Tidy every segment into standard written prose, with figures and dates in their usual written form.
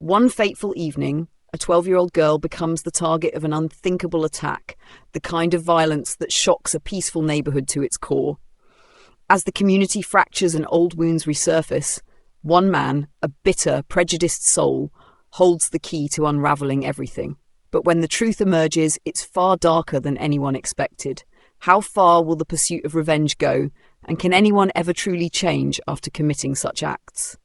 One fateful evening, a 12-year-old girl becomes the target of an unthinkable attack, the kind of violence that shocks a peaceful neighborhood to its core. As the community fractures and old wounds resurface, one man, a bitter, prejudiced soul, holds the key to unraveling everything. But when the truth emerges, it's far darker than anyone expected. How far will the pursuit of revenge go, and can anyone ever truly change after committing such acts?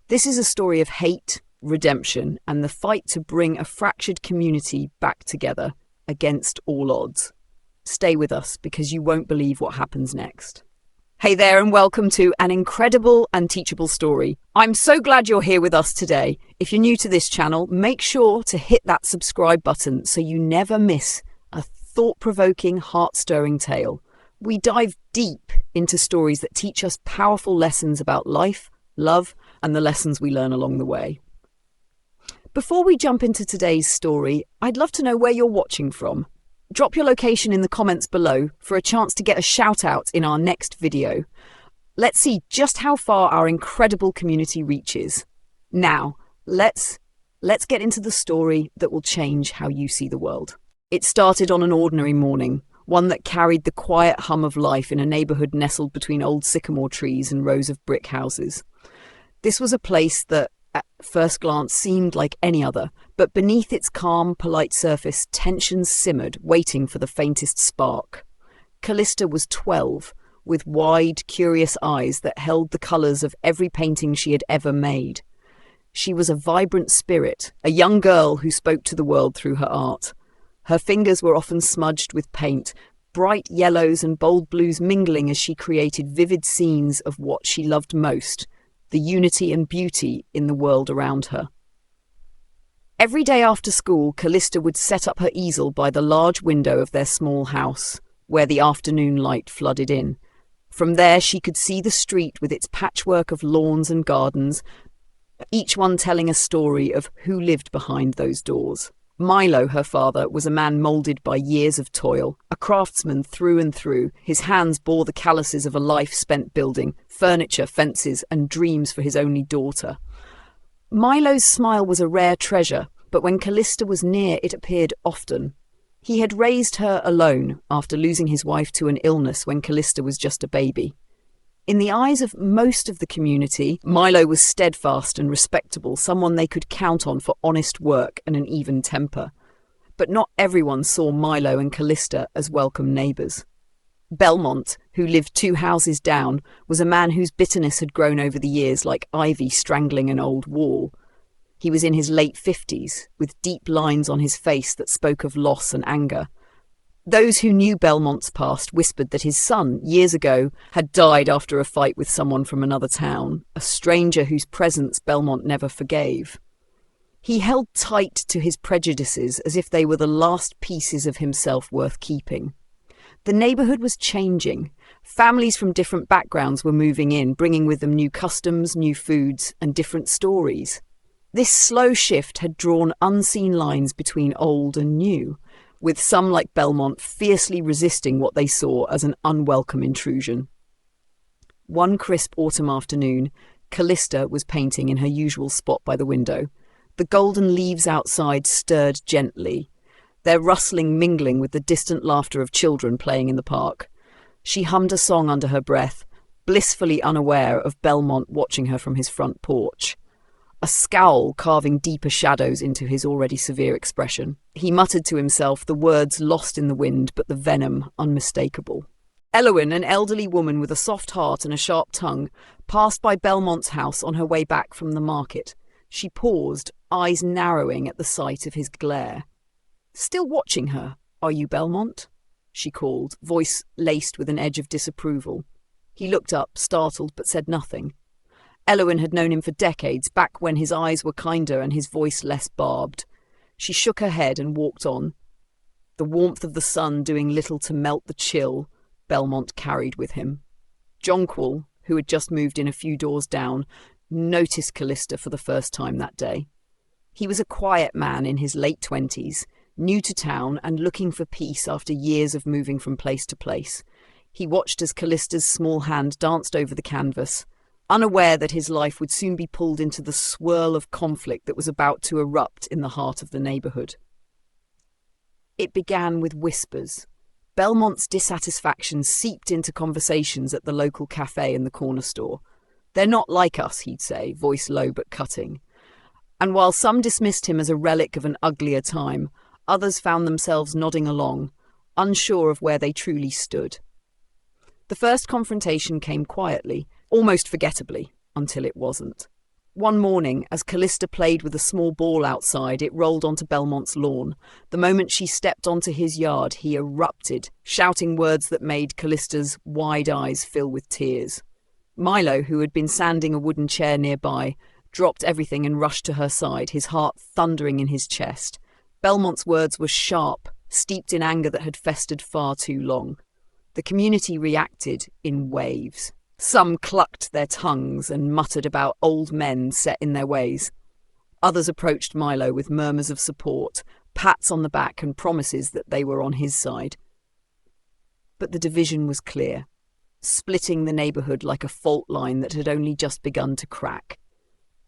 This is a story of hate, redemption, and the fight to bring a fractured community back together against all odds. Stay with us because you won't believe what happens next. Hey there, and welcome to An Incredible and Teachable Story. I'm so glad you're here with us today. If you're new to this channel, make sure to hit that subscribe button so you never miss a thought-provoking, heart-stirring tale. We dive deep into stories that teach us powerful lessons about life, love, and the lessons we learn along the way. Before we jump into today's story, I'd love to know where you're watching from. Drop your location in the comments below for a chance to get a shout out in our next video. Let's see just how far our incredible community reaches. Now, let's get into the story that will change how you see the world. It started on an ordinary morning, one that carried the quiet hum of life in a neighborhood nestled between old sycamore trees and rows of brick houses. This was a place that, at first glance, seemed like any other, but beneath its calm, polite surface, tensions simmered, waiting for the faintest spark. Callista was 12, with wide, curious eyes that held the colours of every painting she had ever made. She was a vibrant spirit, a young girl who spoke to the world through her art. Her fingers were often smudged with paint, bright yellows and bold blues mingling as she created vivid scenes of what she loved most, the unity and beauty in the world around her. Every day after school, Callista would set up her easel by the large window of their small house, where the afternoon light flooded in. From there she could see the street with its patchwork of lawns and gardens, each one telling a story of who lived behind those doors. Milo, her father, was a man moulded by years of toil, a craftsman through and through. His hands bore the calluses of a life spent building furniture, fences, and dreams for his only daughter. Milo's smile was a rare treasure, but when Callista was near, it appeared often. He had raised her alone after losing his wife to an illness when Callista was just a baby. In the eyes of most of the community, Milo was steadfast and respectable, someone they could count on for honest work and an even temper. But not everyone saw Milo and Callista as welcome neighbours. Belmont, who lived 2 houses down, was a man whose bitterness had grown over the years like ivy strangling an old wall. He was in his late 50s, with deep lines on his face that spoke of loss and anger. Those who knew Belmont's past whispered that his son, years ago, had died after a fight with someone from another town, a stranger whose presence Belmont never forgave. He held tight to his prejudices as if they were the last pieces of himself worth keeping. The neighborhood was changing. Families from different backgrounds were moving in, bringing with them new customs, new foods, and different stories. This slow shift had drawn unseen lines between old and new, with some like Belmont fiercely resisting what they saw as an unwelcome intrusion. One crisp autumn afternoon, Callista was painting in her usual spot by the window. The golden leaves outside stirred gently, their rustling mingling with the distant laughter of children playing in the park. She hummed a song under her breath, blissfully unaware of Belmont watching her from his front porch, a scowl carving deeper shadows into his already severe expression. He muttered to himself, the words lost in the wind, but the venom unmistakable. Elowen, an elderly woman with a soft heart and a sharp tongue, passed by Belmont's house on her way back from the market. She paused, eyes narrowing at the sight of his glare. "Still watching her, are you, Belmont?" she called, voice laced with an edge of disapproval. He looked up, startled, but said nothing. Elowen had known him for decades, back when his eyes were kinder and his voice less barbed. She shook her head and walked on, the warmth of the sun doing little to melt the chill Belmont carried with him. Jonquil, who had just moved in a few doors down, noticed Callista for the first time that day. He was a quiet man in his late 20s, new to town and looking for peace after years of moving from place to place. He watched as Callista's small hand danced over the canvas, unaware that his life would soon be pulled into the swirl of conflict that was about to erupt in the heart of the neighbourhood. It began with whispers. Belmont's dissatisfaction seeped into conversations at the local cafe and the corner store. "They're not like us," he'd say, voice low but cutting. And while some dismissed him as a relic of an uglier time, others found themselves nodding along, unsure of where they truly stood. The first confrontation came quietly, almost forgettably, until it wasn't. One morning, as Callista played with a small ball outside, it rolled onto Belmont's lawn. The moment she stepped onto his yard, he erupted, shouting words that made Callista's wide eyes fill with tears. Milo, who had been sanding a wooden chair nearby, dropped everything and rushed to her side, his heart thundering in his chest. Belmont's words were sharp, steeped in anger that had festered far too long. The community reacted in waves. Some clucked their tongues and muttered about old men set in their ways. Others approached Milo with murmurs of support, pats on the back and promises that they were on his side. But the division was clear, splitting the neighbourhood like a fault line that had only just begun to crack.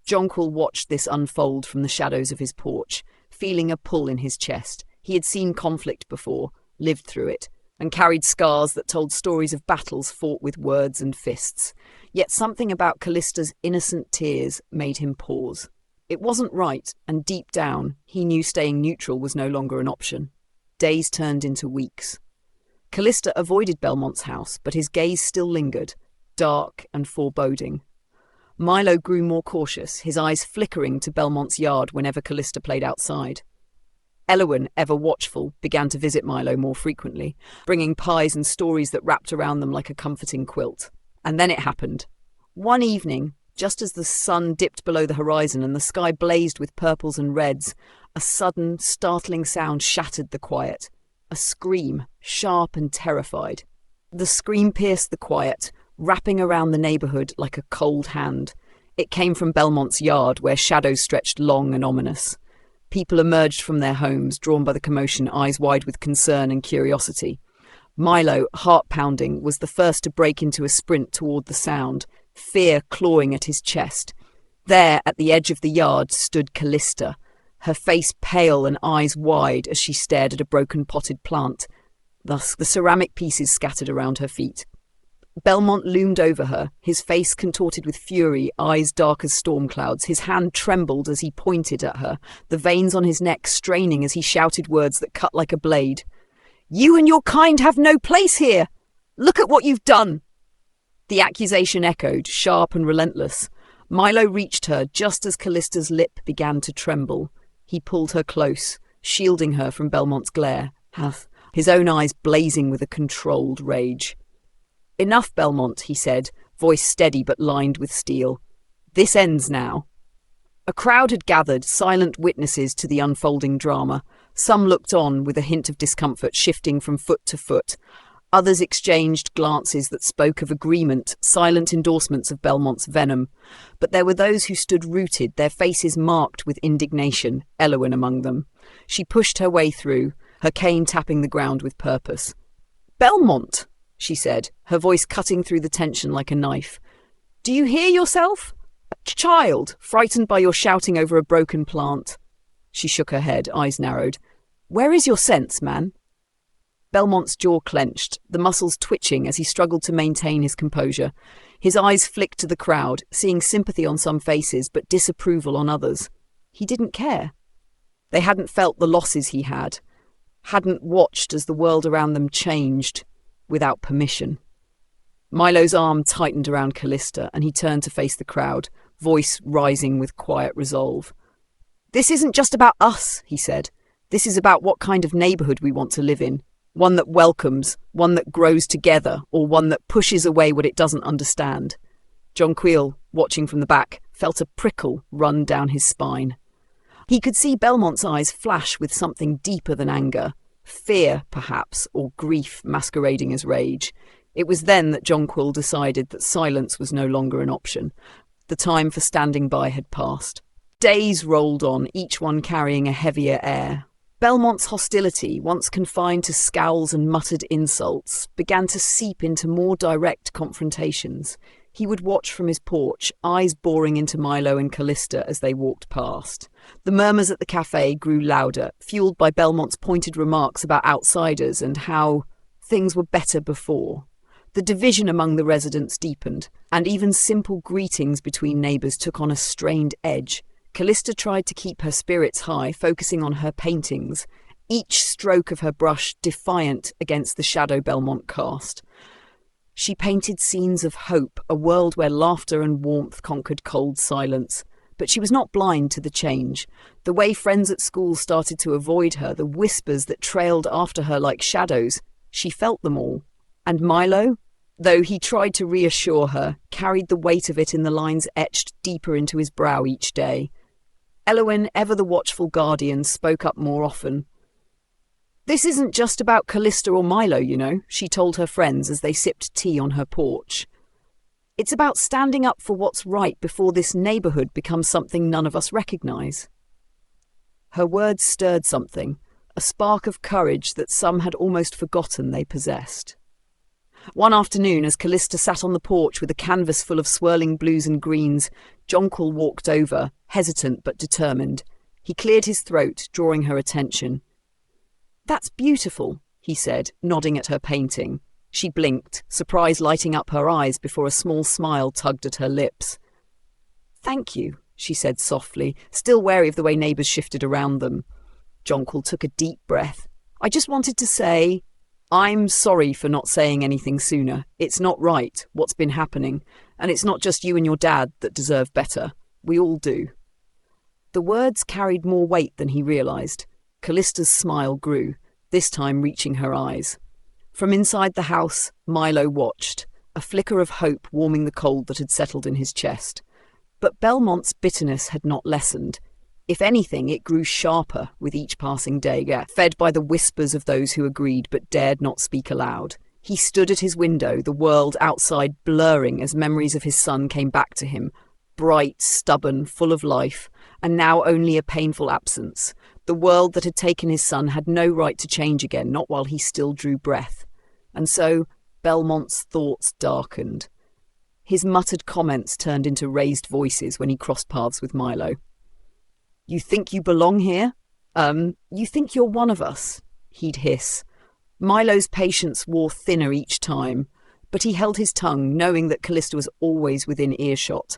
Jonquil watched this unfold from the shadows of his porch, feeling a pull in his chest. He had seen conflict before, lived through it, and carried scars that told stories of battles fought with words and fists. Yet something about Callista's innocent tears made him pause. It wasn't right, and deep down, he knew staying neutral was no longer an option. Days turned into weeks. Callista avoided Belmont's house, but his gaze still lingered, dark and foreboding. Milo grew more cautious, his eyes flickering to Belmont's yard whenever Callista played outside. Elowyn, ever watchful, began to visit Milo more frequently, bringing pies and stories that wrapped around them like a comforting quilt. And then it happened. One evening, just as the sun dipped below the horizon and the sky blazed with purples and reds, a sudden, startling sound shattered the quiet. A scream, sharp and terrified. The scream pierced the quiet, wrapping around the neighbourhood like a cold hand. It came from Belmont's yard, where shadows stretched long and ominous. People emerged from their homes, drawn by the commotion, eyes wide with concern and curiosity. Milo, heart-pounding, was the first to break into a sprint toward the sound, fear clawing at his chest. There, at the edge of the yard, stood Callista, her face pale and eyes wide as she stared at a broken potted plant, thus the ceramic pieces scattered around her feet. Belmont loomed over her, his face contorted with fury, eyes dark as storm clouds. His hand trembled as he pointed at her, the veins on his neck straining as he shouted words that cut like a blade. "You and your kind have no place here! Look at what you've done!" The accusation echoed, sharp and relentless. Milo reached her just as Callista's lip began to tremble. He pulled her close, shielding her from Belmont's glare, his own eyes blazing with a controlled rage. "Enough, Belmont," he said, voice steady but lined with steel. "This ends now." A crowd had gathered, silent witnesses to the unfolding drama. Some looked on with a hint of discomfort shifting from foot to foot. Others exchanged glances that spoke of agreement, silent endorsements of Belmont's venom. But there were those who stood rooted, their faces marked with indignation, Elowyn among them. She pushed her way through, her cane tapping the ground with purpose. "Belmont!" she said, her voice cutting through the tension like a knife. "Do you hear yourself? A child, frightened by your shouting over a broken plant." She shook her head, eyes narrowed. "Where is your sense, man?" Belmont's jaw clenched, the muscles twitching as he struggled to maintain his composure. His eyes flicked to the crowd, seeing sympathy on some faces but disapproval on others. He didn't care. They hadn't felt the losses he had, hadn't watched as the world around them changed without permission. Milo's arm tightened around Callista, and he turned to face the crowd, voice rising with quiet resolve. "This isn't just about us," he said. "This is about what kind of neighbourhood we want to live in. One that welcomes, one that grows together, or one that pushes away what it doesn't understand." Jonquil, watching from the back, felt a prickle run down his spine. He could see Belmont's eyes flash with something deeper than anger. Fear, perhaps, or grief masquerading as rage. It was then that Jonquil decided that silence was no longer an option. The time for standing by had passed. Days rolled on, each one carrying a heavier air. Belmont's hostility, once confined to scowls and muttered insults, began to seep into more direct confrontations. He would watch from his porch, eyes boring into Milo and Callista as they walked past. The murmurs at the cafe grew louder, fueled by Belmont's pointed remarks about outsiders and how things were better before. The division among the residents deepened, and even simple greetings between neighbours took on a strained edge. Callista tried to keep her spirits high, focusing on her paintings, each stroke of her brush defiant against the shadow Belmont cast. She painted scenes of hope, a world where laughter and warmth conquered cold silence. But she was not blind to the change. The way friends at school started to avoid her, the whispers that trailed after her like shadows, she felt them all. And Milo, though he tried to reassure her, carried the weight of it in the lines etched deeper into his brow each day. Elowyn, ever the watchful guardian, spoke up more often. "This isn't just about Callista or Milo, you know," she told her friends as they sipped tea on her porch. "It's about standing up for what's right before this neighbourhood becomes something none of us recognise." Her words stirred something, a spark of courage that some had almost forgotten they possessed. One afternoon, as Callista sat on the porch with a canvas full of swirling blues and greens, Jonquil walked over, hesitant but determined. He cleared his throat, drawing her attention. "That's beautiful," he said, nodding at her painting. She blinked, surprise lighting up her eyes before a small smile tugged at her lips. "Thank you," she said softly, still wary of the way neighbours shifted around them. Jonquil took a deep breath. "I just wanted to say, I'm sorry for not saying anything sooner. It's not right, what's been happening, and it's not just you and your dad that deserve better. We all do." The words carried more weight than he realised. Callista's smile grew, this time reaching her eyes. From inside the house, Milo watched, a flicker of hope warming the cold that had settled in his chest. But Belmont's bitterness had not lessened. If anything, it grew sharper with each passing day, fed by the whispers of those who agreed but dared not speak aloud. He stood at his window, the world outside blurring as memories of his son came back to him, bright, stubborn, full of life, and now only a painful absence. The world that had taken his son had no right to change again, not while he still drew breath. And so Belmont's thoughts darkened. His muttered comments turned into raised voices when he crossed paths with Milo. "You think you belong here? You think you're one of us?" he'd hiss. Milo's patience wore thinner each time, but he held his tongue, knowing that Callista was always within earshot.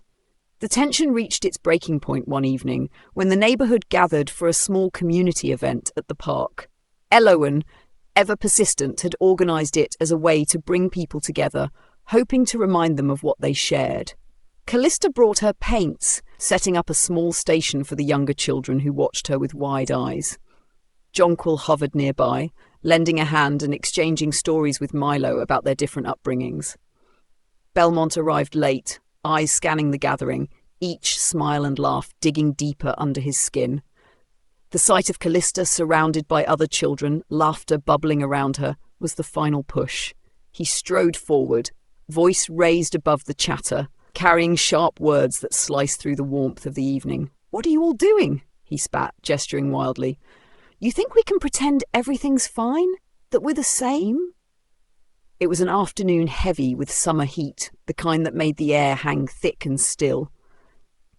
The tension reached its breaking point one evening when the neighbourhood gathered for a small community event at the park. Elowyn, ever persistent, had organised it as a way to bring people together, hoping to remind them of what they shared. Callista brought her paints, setting up a small station for the younger children who watched her with wide eyes. Jonquil hovered nearby, lending a hand and exchanging stories with Milo about their different upbringings. Belmont arrived late, eyes scanning the gathering, each smile and laugh digging deeper under his skin. The sight of Callista surrounded by other children, laughter bubbling around her, was the final push. He strode forward, voice raised above the chatter, carrying sharp words that sliced through the warmth of the evening. "What are you all doing?" he spat, gesturing wildly. "You think we can pretend everything's fine? That we're the same?" It was an afternoon heavy with summer heat, the kind that made the air hang thick and still.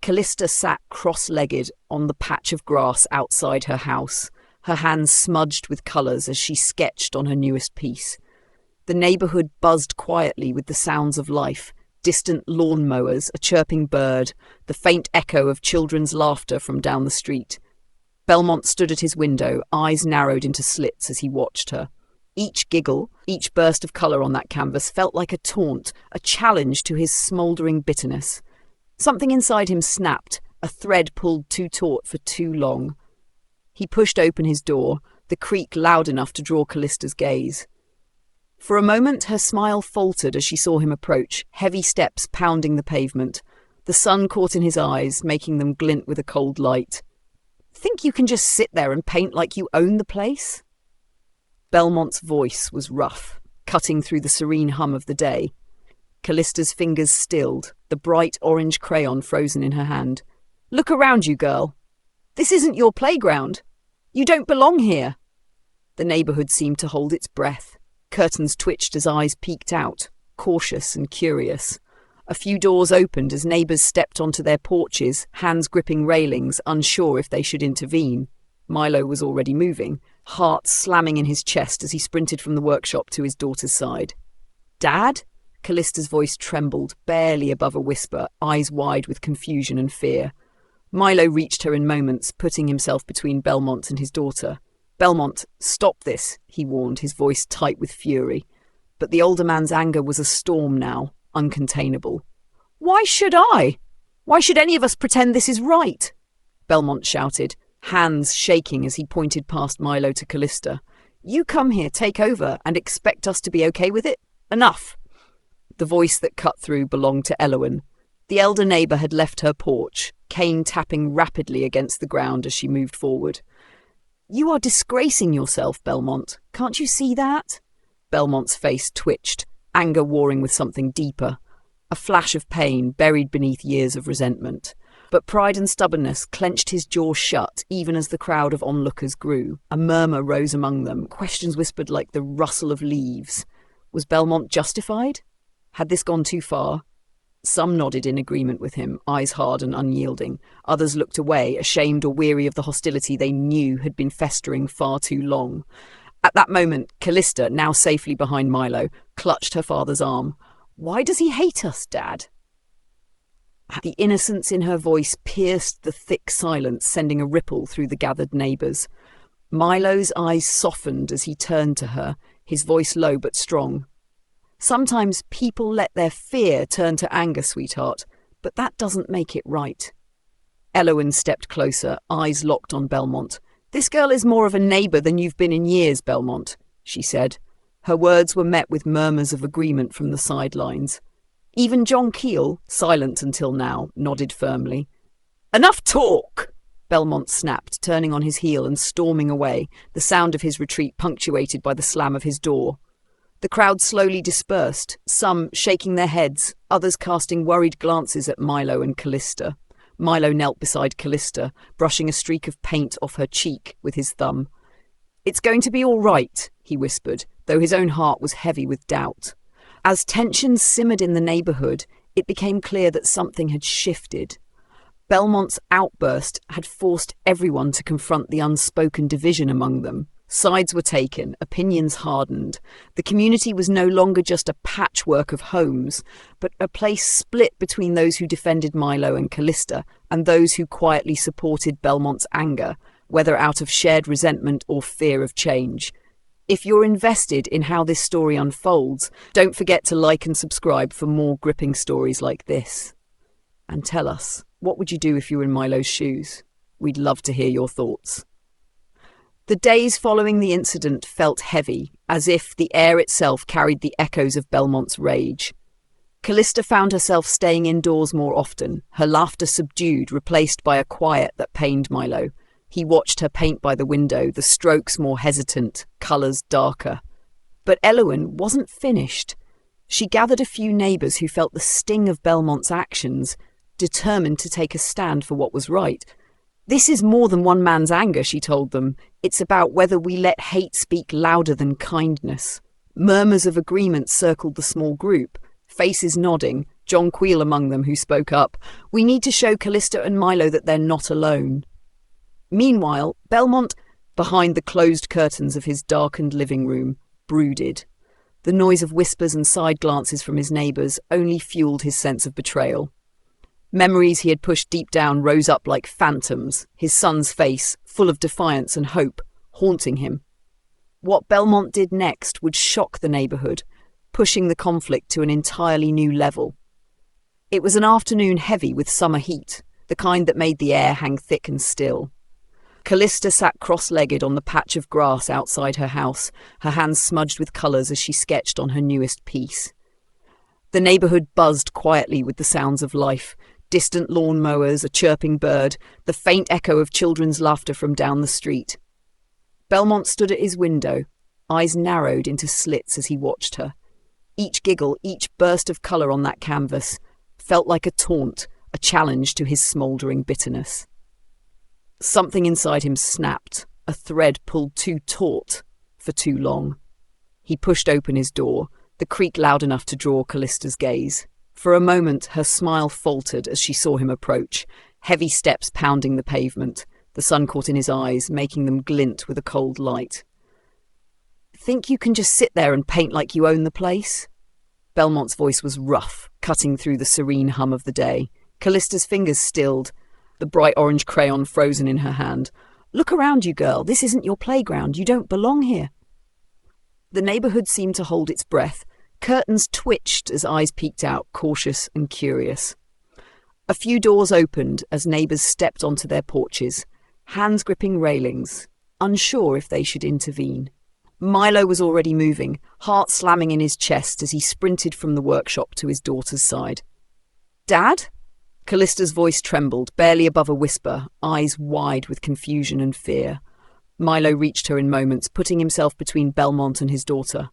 Callista sat cross-legged on the patch of grass outside her house, her hands smudged with colours as she sketched on her newest piece. The neighbourhood buzzed quietly with the sounds of life, distant lawn mowers, a chirping bird, the faint echo of children's laughter from down the street. Belmont stood at his window, eyes narrowed into slits as he watched her. Each giggle, each burst of colour on that canvas felt like a taunt, a challenge to his smouldering bitterness. Something inside him snapped, a thread pulled too taut for too long. He pushed open his door, the creak loud enough to draw Callista's gaze. For a moment her smile faltered as she saw him approach, heavy steps pounding the pavement. The sun caught in his eyes, making them glint with a cold light. "Think you can just sit there and paint like you own the place?" Belmont's voice was rough, cutting through the serene hum of the day. Callista's fingers stilled, the bright orange crayon frozen in her hand. "Look around you, girl. This isn't your playground. You don't belong here." The neighbourhood seemed to hold its breath. Curtains twitched as eyes peeked out, cautious and curious. A few doors opened as neighbours stepped onto their porches, hands gripping railings, unsure if they should intervene. Milo was already moving, heart slamming in his chest as he sprinted from the workshop to his daughter's side. "Dad?" Callista's voice trembled, barely above a whisper, eyes wide with confusion and fear. Milo reached her in moments, putting himself between Belmont and his daughter. "Belmont, stop this," he warned, his voice tight with fury. But the older man's anger was a storm now, uncontainable. "Why should I? Why should any of us pretend this is right?" Belmont shouted, hands shaking as he pointed past Milo to Callista. "You come here, take over, and expect us to be okay with it? Enough!" The voice that cut through belonged to Elowen. The elder neighbour had left her porch, cane tapping rapidly against the ground as she moved forward. "You are disgracing yourself, Belmont. Can't you see that?" Belmont's face twitched, anger warring with something deeper. A flash of pain buried beneath years of resentment. But pride and stubbornness clenched his jaw shut even as the crowd of onlookers grew. A murmur rose among them, questions whispered like the rustle of leaves. Was Belmont justified? Had this gone too far? Some nodded in agreement with him, eyes hard and unyielding. Others looked away, ashamed or weary of the hostility they knew had been festering far too long. At that moment, Callista, now safely behind Milo, clutched her father's arm. "Why does he hate us, Dad?" The innocence in her voice pierced the thick silence, sending a ripple through the gathered neighbours. Milo's eyes softened as he turned to her, his voice low but strong. "Sometimes people let their fear turn to anger, sweetheart, but that doesn't make it right." Elowen stepped closer, eyes locked on Belmont. "This girl is more of a neighbour than you've been in years, Belmont," she said. Her words were met with murmurs of agreement from the sidelines. Even John Keel, silent until now, nodded firmly. "Enough talk!" Belmont snapped, turning on his heel and storming away, the sound of his retreat punctuated by the slam of his door. The crowd slowly dispersed, some shaking their heads, others casting worried glances at Milo and Callista. Milo knelt beside Callista, brushing a streak of paint off her cheek with his thumb. "It's going to be all right," he whispered, though his own heart was heavy with doubt. As tensions simmered in the neighbourhood, it became clear that something had shifted. Belmont's outburst had forced everyone to confront the unspoken division among them. Sides were taken, opinions hardened. The community was no longer just a patchwork of homes, but a place split between those who defended Milo and Callista and those who quietly supported Belmont's anger, whether out of shared resentment or fear of change. If you're invested in how this story unfolds, don't forget to like and subscribe for more gripping stories like this. And tell us, what would you do if you were in Milo's shoes? We'd love to hear your thoughts. The days following the incident felt heavy, as if the air itself carried the echoes of Belmont's rage. Callista found herself staying indoors more often, her laughter subdued, replaced by a quiet that pained Milo. He watched her paint by the window, the strokes more hesitant, colours darker. But Elowen wasn't finished. She gathered a few neighbours who felt the sting of Belmont's actions, determined to take a stand for what was right. "This is more than one man's anger," she told them. "It's about whether we let hate speak louder than kindness." Murmurs of agreement circled the small group, faces nodding, John Queel among them, who spoke up. "We need to show Callista and Milo that they're not alone." Meanwhile, Belmont, behind the closed curtains of his darkened living room, brooded. The noise of whispers and side glances from his neighbours only fueled his sense of betrayal. Memories he had pushed deep down rose up like phantoms, his son's face, full of defiance and hope, haunting him. What Belmont did next would shock the neighbourhood, pushing the conflict to an entirely new level. It was an afternoon heavy with summer heat, the kind that made the air hang thick and still. Callista sat cross-legged on the patch of grass outside her house, her hands smudged with colours as she sketched on her newest piece. The neighbourhood buzzed quietly with the sounds of life, distant lawn mowers, a chirping bird, the faint echo of children's laughter from down the street. Belmont stood at his window, eyes narrowed into slits as he watched her. Each giggle, each burst of colour on that canvas, felt like a taunt, a challenge to his smouldering bitterness. Something inside him snapped, a thread pulled too taut for too long. He pushed open his door, the creak loud enough to draw Callista's gaze. For a moment, her smile faltered as she saw him approach, heavy steps pounding the pavement. The sun caught in his eyes, making them glint with a cold light. "Think you can just sit there and paint like you own the place?" Belmont's voice was rough, cutting through the serene hum of the day. Callista's fingers stilled, the bright orange crayon frozen in her hand. "Look around you, girl. This isn't your playground. You don't belong here." The neighborhood seemed to hold its breath. Curtains twitched as eyes peeked out, cautious and curious. A few doors opened as neighbors stepped onto their porches, hands gripping railings, unsure if they should intervene. Milo was already moving, heart slamming in his chest as he sprinted from the workshop to his daughter's side. "Dad?" Callista's voice trembled, barely above a whisper, eyes wide with confusion and fear. Milo reached her in moments, putting himself between Belmont and his daughter.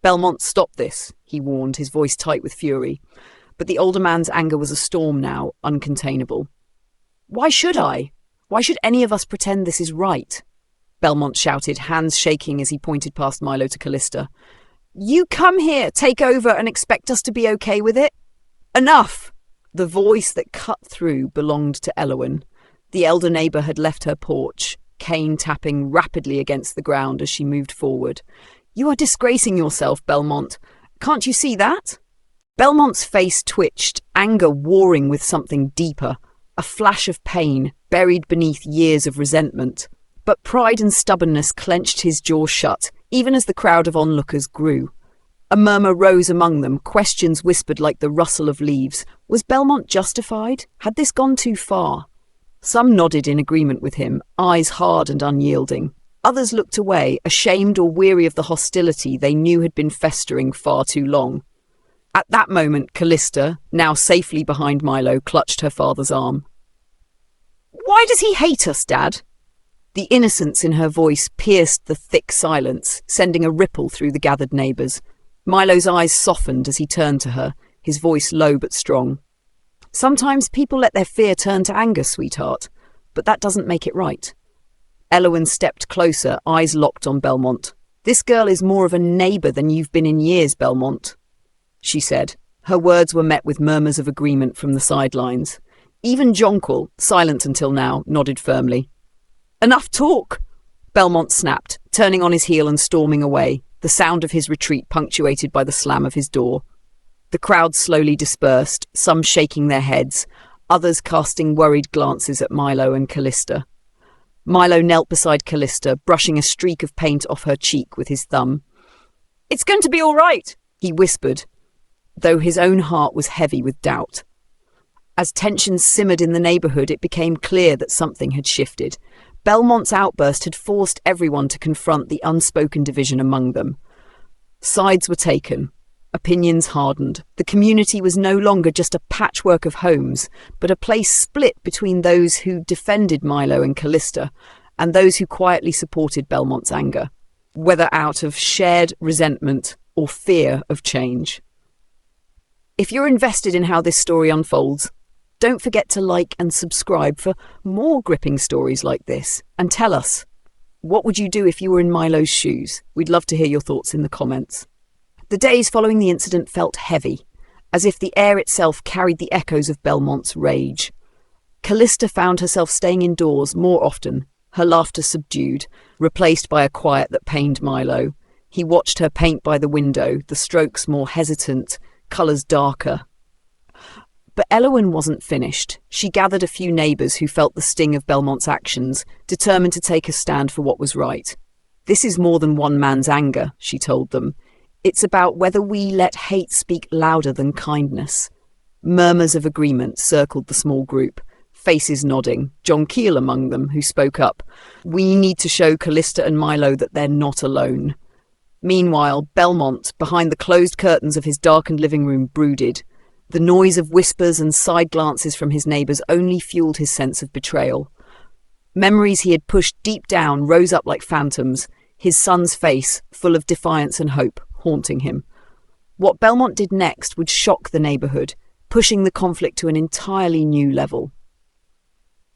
"Belmont, stop this," he warned, his voice tight with fury. But the older man's anger was a storm now, uncontainable. "Why should I? Why should any of us pretend this is right?" Belmont shouted, hands shaking as he pointed past Milo to Callista. "You come here, take over, and expect us to be okay with it? Enough!" The voice that cut through belonged to Elowen. The elder neighbor had left her porch, cane tapping rapidly against the ground as she moved forward. "You are disgracing yourself, Belmont. Can't you see that?" Belmont's face twitched, anger warring with something deeper, a flash of pain buried beneath years of resentment. But pride and stubbornness clenched his jaw shut, even as the crowd of onlookers grew. A murmur rose among them, questions whispered like the rustle of leaves. Was Belmont justified? Had this gone too far? Some nodded in agreement with him, eyes hard and unyielding. Others looked away, ashamed or weary of the hostility they knew had been festering far too long. At that moment, Callista, now safely behind Milo, clutched her father's arm. "Why does he hate us, Dad?" The innocence in her voice pierced the thick silence, sending a ripple through the gathered neighbours. Milo's eyes softened as he turned to her, his voice low but strong. "Sometimes people let their fear turn to anger, sweetheart, but that doesn't make it right." Elowen stepped closer, eyes locked on Belmont. "This girl is more of a neighbour than you've been in years, Belmont," she said. Her words were met with murmurs of agreement from the sidelines. Even Jonquil, silent until now, nodded firmly. "Enough talk!" Belmont snapped, turning on his heel and storming away, the sound of his retreat punctuated by the slam of his door. The crowd slowly dispersed, some shaking their heads, others casting worried glances at Milo and Callista. Milo knelt beside Callista, brushing a streak of paint off her cheek with his thumb. "It's going to be all right," he whispered, though his own heart was heavy with doubt. As tensions simmered in the neighbourhood, it became clear that something had shifted. Belmont's outburst had forced everyone to confront the unspoken division among them. Sides were taken. Opinions hardened. The community was no longer just a patchwork of homes, but a place split between those who defended Milo and Callista and those who quietly supported Belmont's anger, whether out of shared resentment or fear of change. If you're invested in how this story unfolds, don't forget to like and subscribe for more gripping stories like this. And tell us, what would you do if you were in Milo's shoes? We'd love to hear your thoughts in the comments. The days following the incident felt heavy, as if the air itself carried the echoes of Belmont's rage. Callista found herself staying indoors more often, her laughter subdued, replaced by a quiet that pained Milo. He watched her paint by the window, the strokes more hesitant, colours darker. But Elowen wasn't finished. She gathered a few neighbours who felt the sting of Belmont's actions, determined to take a stand for what was right. "This is more than one man's anger," she told them. "It's about whether we let hate speak louder than kindness." Murmurs of agreement circled the small group, faces nodding, John Keel among them, who spoke up. "We need to show Callista and Milo that they're not alone." Meanwhile, Belmont, behind the closed curtains of his darkened living room, brooded. The noise of whispers and side glances from his neighbours only fueled his sense of betrayal. Memories he had pushed deep down rose up like phantoms, his son's face, full of defiance and hope, haunting him. What Belmont did next would shock the neighbourhood, pushing the conflict to an entirely new level.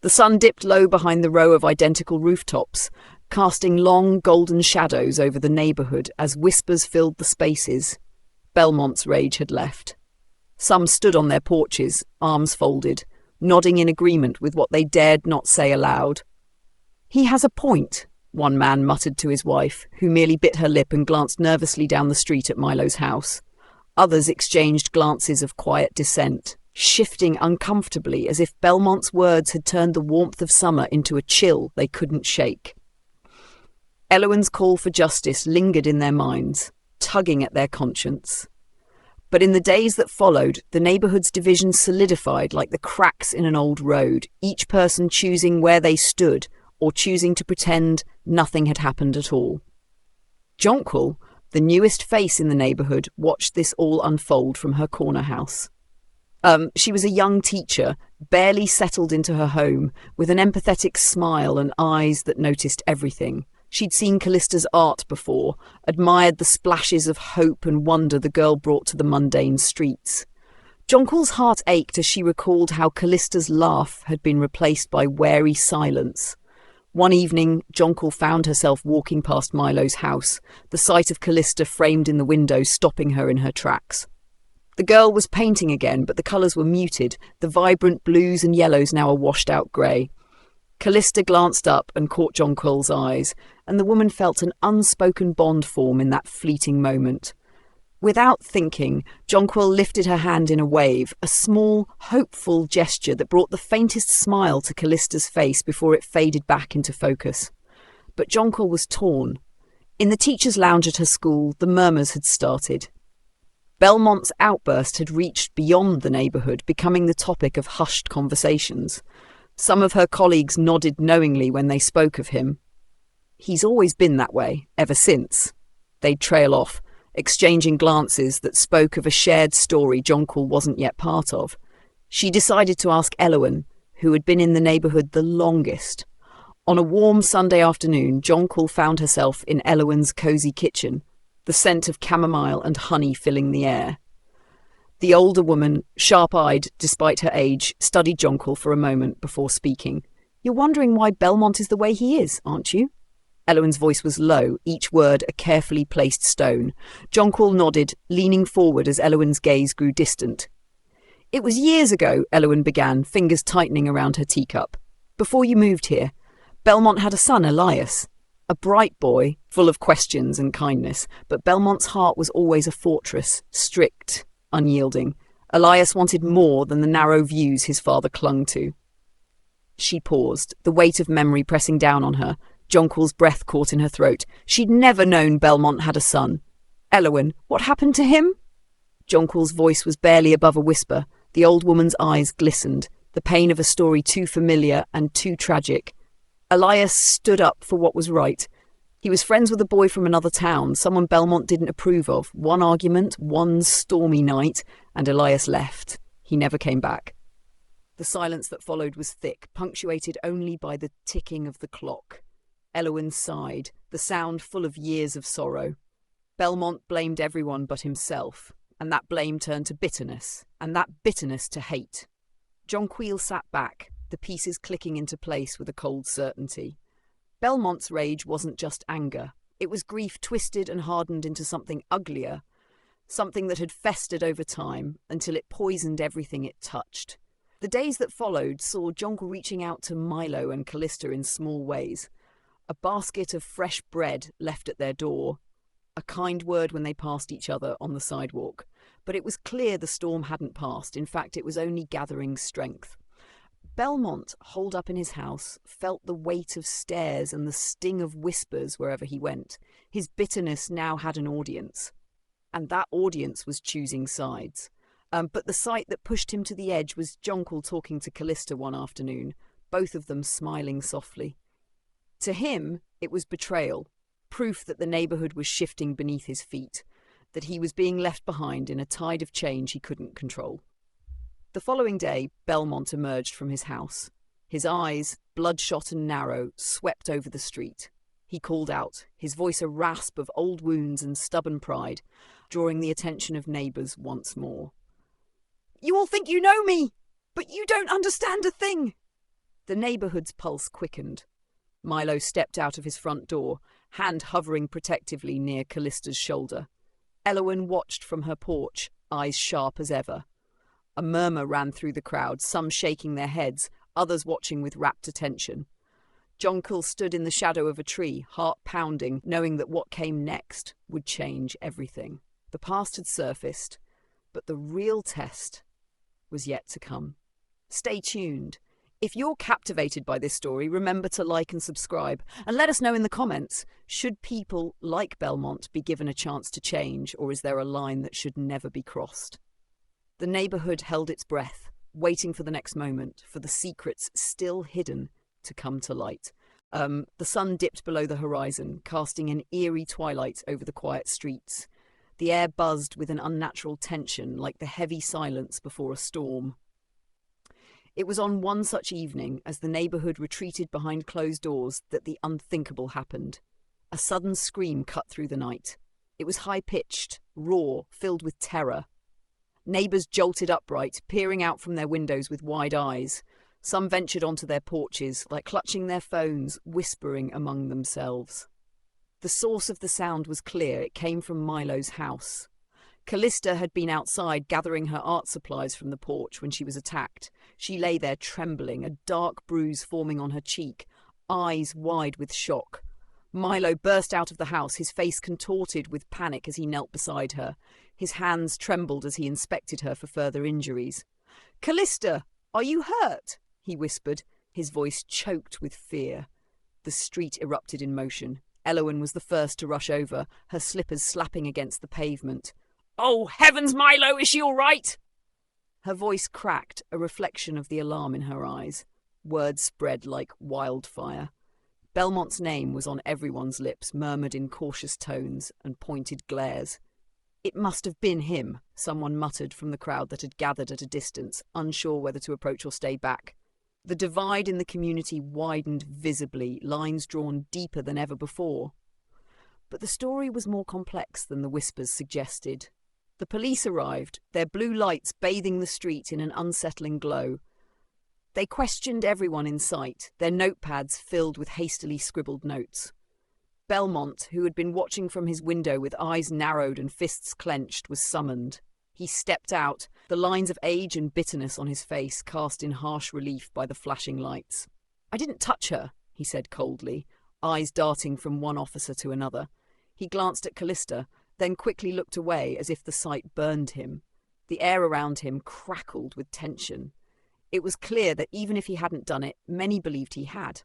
The sun dipped low behind the row of identical rooftops, casting long golden shadows over the neighbourhood as whispers filled the spaces. Belmont's rage had left. Some stood on their porches, arms folded, nodding in agreement with what they dared not say aloud. "He has a point," one man muttered to his wife, who merely bit her lip and glanced nervously down the street at Milo's house. Others exchanged glances of quiet dissent, shifting uncomfortably as if Belmont's words had turned the warmth of summer into a chill they couldn't shake. Eloin's call for justice lingered in their minds, tugging at their conscience. But in the days that followed, the neighbourhood's division solidified like the cracks in an old road, each person choosing where they stood or choosing to pretend nothing had happened at all. Jonquil, the newest face in the neighbourhood, watched this all unfold from her corner house. She was a young teacher, barely settled into her home, with an empathetic smile and eyes that noticed everything. She'd seen Callista's art before, admired the splashes of hope and wonder the girl brought to the mundane streets. Jonquil's heart ached as she recalled how Callista's laugh had been replaced by wary silence. One evening, Jonquil found herself walking past Milo's house, the sight of Callista framed in the window stopping her in her tracks. The girl was painting again, but the colours were muted, the vibrant blues and yellows now a washed-out grey. Callista glanced up and caught Jonquil's eyes, and the woman felt an unspoken bond form in that fleeting moment. Without thinking, Jonquil lifted her hand in a wave, a small, hopeful gesture that brought the faintest smile to Callista's face before it faded back into focus. But Jonquil was torn. In the teacher's lounge at her school, the murmurs had started. Belmont's outburst had reached beyond the neighbourhood, becoming the topic of hushed conversations. Some of her colleagues nodded knowingly when they spoke of him. "He's always been that way, ever since." They'd trail off, exchanging glances that spoke of a shared story Jonquil wasn't yet part of. She decided to ask Eloin, who had been in the neighbourhood the longest. On a warm Sunday afternoon, Jonquil found herself in Eloin's cosy kitchen, the scent of chamomile and honey filling the air. The older woman, sharp-eyed despite her age, studied Jonquil for a moment before speaking. "You're wondering why Belmont is the way he is, aren't you?" Eloin's voice was low, each word a carefully placed stone. Jonquil nodded, leaning forward as Eloin's gaze grew distant. "It was years ago," Eloin began, fingers tightening around her teacup. "Before you moved here, Belmont had a son, Elias. A bright boy, full of questions and kindness, but Belmont's heart was always a fortress, strict, unyielding. Elias wanted more than the narrow views his father clung to." She paused, the weight of memory pressing down on her. Jonquil's breath caught in her throat. She'd never known Belmont had a son. "Eloin, what happened to him?" Jonquil's voice was barely above a whisper. The old woman's eyes glistened, the pain of a story too familiar and too tragic. Elias stood up for what was right. He was friends with a boy from another town, someone Belmont didn't approve of. One argument, one stormy night, and Elias left. He never came back. The silence that followed was thick, punctuated only by the ticking of the clock. Eloin sighed, the sound full of years of sorrow. Belmont blamed everyone but himself, and that blame turned to bitterness, and that bitterness to hate. Jonquil sat back, the pieces clicking into place with a cold certainty. Belmont's rage wasn't just anger. It was grief twisted and hardened into something uglier, something that had festered over time until it poisoned everything it touched. The days that followed saw Jonquil reaching out to Milo and Callista in small ways. A basket of fresh bread left at their door, a kind word when they passed each other on the sidewalk. But it was clear the storm hadn't passed. In fact, it was only gathering strength. Belmont, holed up in his house, felt the weight of stares and the sting of whispers wherever he went. His bitterness now had an audience, and that audience was choosing sides. But the sight that pushed him to the edge was Jonquil talking to Callista one afternoon, both of them smiling softly. To him, it was betrayal, proof that the neighbourhood was shifting beneath his feet, that he was being left behind in a tide of change he couldn't control. The following day, Belmont emerged from his house. His eyes, bloodshot and narrow, swept over the street. He called out, his voice a rasp of old wounds and stubborn pride, drawing the attention of neighbours once more. "You all think you know me, but you don't understand a thing!" The neighbourhood's pulse quickened. Milo stepped out of his front door, hand hovering protectively near Callista's shoulder. Eloin watched from her porch, eyes sharp as ever. A murmur ran through the crowd, some shaking their heads, others watching with rapt attention. Jonquil stood in the shadow of a tree, heart pounding, knowing that what came next would change everything. The past had surfaced, but the real test was yet to come. Stay tuned. If you're captivated by this story, remember to like and subscribe, and let us know in the comments, should people like Belmont be given a chance to change, or is there a line that should never be crossed? The neighborhood held its breath, waiting for the next moment, for the secrets still hidden to come to light. The sun dipped below the horizon, casting an eerie twilight over the quiet streets. The air buzzed with an unnatural tension, like the heavy silence before a storm. It was on one such evening, as the neighborhood retreated behind closed doors, that the unthinkable happened. A sudden scream cut through the night. It was high-pitched, raw, filled with terror. Neighbors jolted upright, peering out from their windows with wide eyes. Some ventured onto their porches, like clutching their phones, whispering among themselves. The source of the sound was clear. It came from Milo's house. Callista had been outside gathering her art supplies from the porch when she was attacked. She lay there trembling, a dark bruise forming on her cheek, eyes wide with shock. Milo burst out of the house, his face contorted with panic as he knelt beside her. His hands trembled as he inspected her for further injuries. "Callista, are you hurt?" he whispered, his voice choked with fear. The street erupted in motion. Elowen was the first to rush over, her slippers slapping against the pavement. "Oh, heavens, Milo, is she all right?" Her voice cracked, a reflection of the alarm in her eyes. Words spread like wildfire. Belmont's name was on everyone's lips, murmured in cautious tones and pointed glares. "It must have been him," someone muttered from the crowd that had gathered at a distance, unsure whether to approach or stay back. The divide in the community widened visibly, lines drawn deeper than ever before. But the story was more complex than the whispers suggested. The police arrived, their blue lights bathing the street in an unsettling glow. They questioned everyone in sight, their notepads filled with hastily scribbled notes. Belmont, who had been watching from his window with eyes narrowed and fists clenched, was summoned. He stepped out, the lines of age and bitterness on his face cast in harsh relief by the flashing lights. "I didn't touch her," he said coldly, eyes darting from one officer to another. He glanced at Callista, then quickly looked away as if the sight burned him. The air around him crackled with tension. It was clear that even if he hadn't done it, many believed he had.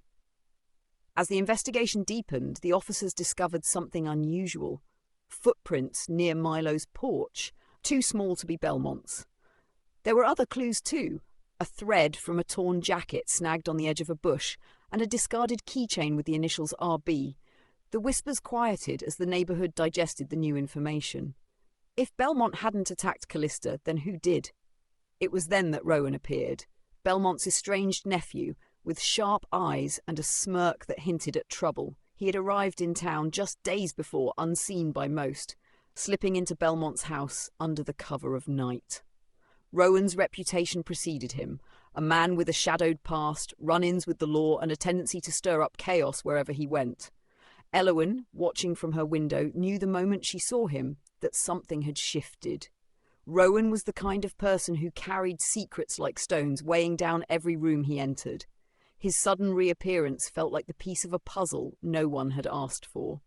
As the investigation deepened, the officers discovered something unusual. Footprints near Milo's porch, too small to be Belmont's. There were other clues too. A thread from a torn jacket snagged on the edge of a bush, and a discarded keychain with the initials RB. The whispers quieted as the neighborhood digested the new information. If Belmont hadn't attacked Callista, then who did? It was then that Rowan appeared, Belmont's estranged nephew, with sharp eyes and a smirk that hinted at trouble. He had arrived in town just days before, unseen by most, slipping into Belmont's house under the cover of night. Rowan's reputation preceded him, a man with a shadowed past, run-ins with the law, and a tendency to stir up chaos wherever he went. Elowen, watching from her window, knew the moment she saw him that something had shifted. Rowan was the kind of person who carried secrets like stones, weighing down every room he entered. His sudden reappearance felt like the piece of a puzzle no one had asked for.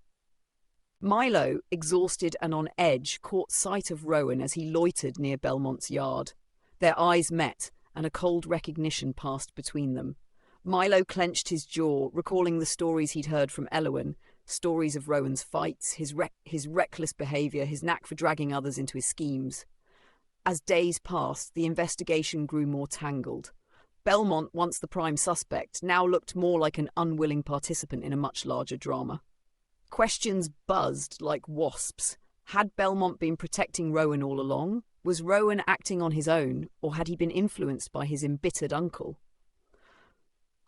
Milo, exhausted and on edge, caught sight of Rowan as he loitered near Belmont's yard. Their eyes met, and a cold recognition passed between them. Milo clenched his jaw, recalling the stories he'd heard from Elowen, stories of Rowan's fights, his reckless behaviour, his knack for dragging others into his schemes. As days passed, the investigation grew more tangled. Belmont, once the prime suspect, now looked more like an unwilling participant in a much larger drama. Questions buzzed like wasps. Had Belmont been protecting Rowan all along? Was Rowan acting on his own, or had he been influenced by his embittered uncle?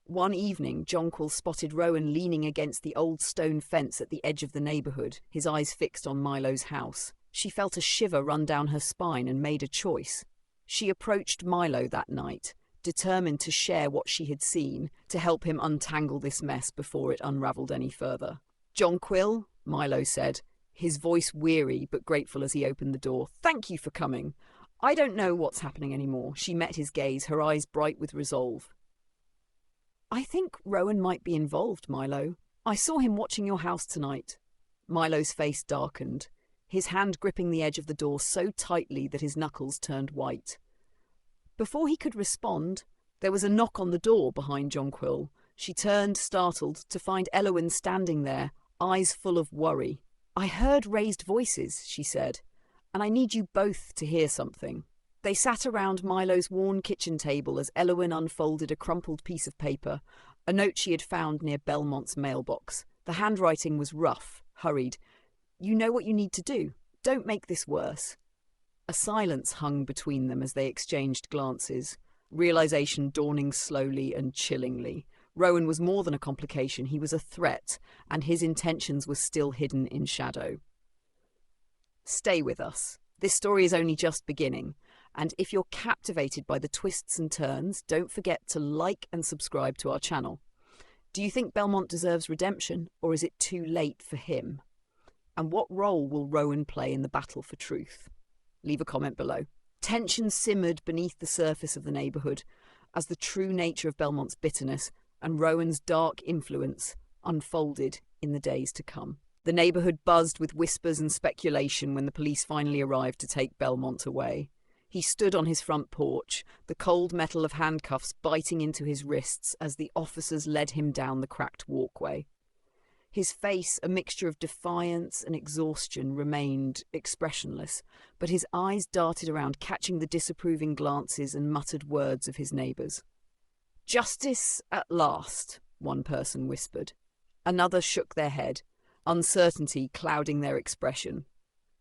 One evening, Jonquil spotted Rowan leaning against the old stone fence at the edge of the neighborhood, his eyes fixed on Milo's house. She felt a shiver run down her spine and made a choice. She approached Milo that night, determined to share what she had seen, to help him untangle this mess before it unraveled any further. "Jonquil," Milo said, his voice weary but grateful as he opened the door. "Thank you for coming. I don't know what's happening anymore. She met his gaze, her eyes bright with resolve. I think Rowan might be involved, Milo. I saw him watching your house tonight. Milo's face darkened, his hand gripping the edge of the door so tightly that his knuckles turned white. Before he could respond, there was a knock on the door behind Jonquil. She turned, startled, to find Elowen standing there, eyes full of worry. I heard raised voices, she said, and I need you both to hear something. They sat around Milo's worn kitchen table as Elowen unfolded a crumpled piece of paper, a note she had found near Belmont's mailbox. The handwriting was rough, hurried. You know what you need to do. Don't make this worse. A silence hung between them as they exchanged glances, realization dawning slowly and chillingly. Rowan was more than a complication, he was a threat, and his intentions were still hidden in shadow. Stay with us. This story is only just beginning, and if you're captivated by the twists and turns, don't forget to like and subscribe to our channel. Do you think Belmont deserves redemption, or is it too late for him? And what role will Rowan play in the battle for truth? Leave a comment below. Tension simmered beneath the surface of the neighbourhood as the true nature of Belmont's bitterness and Rowan's dark influence unfolded in the days to come. The neighbourhood buzzed with whispers and speculation when the police finally arrived to take Belmont away. He stood on his front porch, the cold metal of handcuffs biting into his wrists as the officers led him down the cracked walkway. His face, a mixture of defiance and exhaustion, remained expressionless, but his eyes darted around, catching the disapproving glances and muttered words of his neighbours. "Justice at last," one person whispered. Another shook their head, uncertainty clouding their expression.